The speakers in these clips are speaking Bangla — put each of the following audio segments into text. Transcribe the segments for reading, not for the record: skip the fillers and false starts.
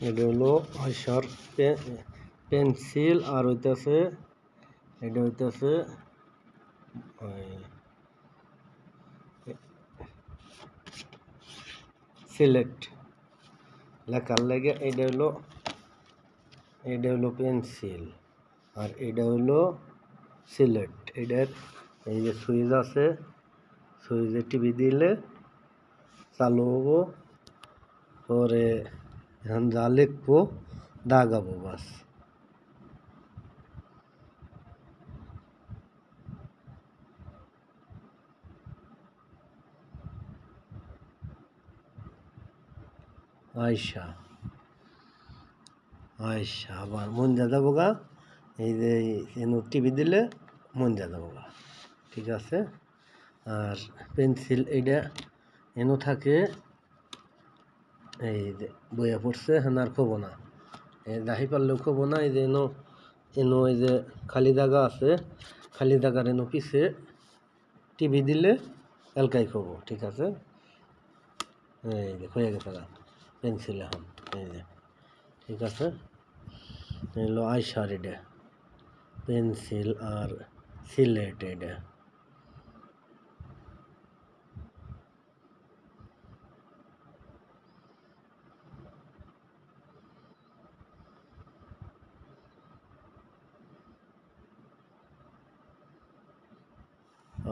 এটা হলো আইসার পেন্সিল, আর হইতেছে এটা হইতেছে সিলেক্ট লেখার লাগে। এটা হলো পেন্সিল, আর এটা হলো সিলেক্ট। এটার এই যে সুইচ আছে, সুইচে টিপি দিলে চালু হবো, পরে এখন যা লিখবো দাগাবো বাস। আয়শা আয়শা আবার মন যা যাবো গা, এই যে টিপি দিলে মন যা যাবো গা, ঠিক আছে। আর পেন্সিল এইটা এনো থাকে, এই যে বইয়া পড়ছে হ্যাঁ, আর খবো না, দাহি পারলেও খবো না। এই যে এনো এই যে খালি জায়গা আছে, খালি জায়গার এনো পিছে টিভি দিলে এলকাই খবো, ঠিক আছে। এই যে হয়ে গেছে গা পেন্সিল এখন, এই যে ঠিক আছে। এলো আইসার এটা পেন্সিল আর সিলেট এটা।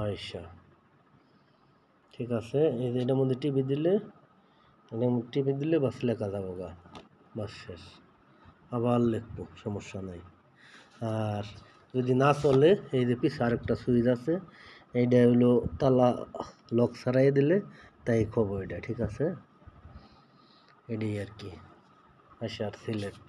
আয়শা, ঠিক আছে। এই যে এটার মধ্যে টিপি দিলে, বাস লেখা যাবো গা, বাস শেষ। আবার লিখবো, সমস্যা নাই। আর যদি না চলে, এই যে পিছে আরেকটা সুইচ আছে, এইটা হলো তালা লক ছাড়াই দিলে তাই খবর এটা, ঠিক আছে। এটাই আর কি আশার সিলেক্ট।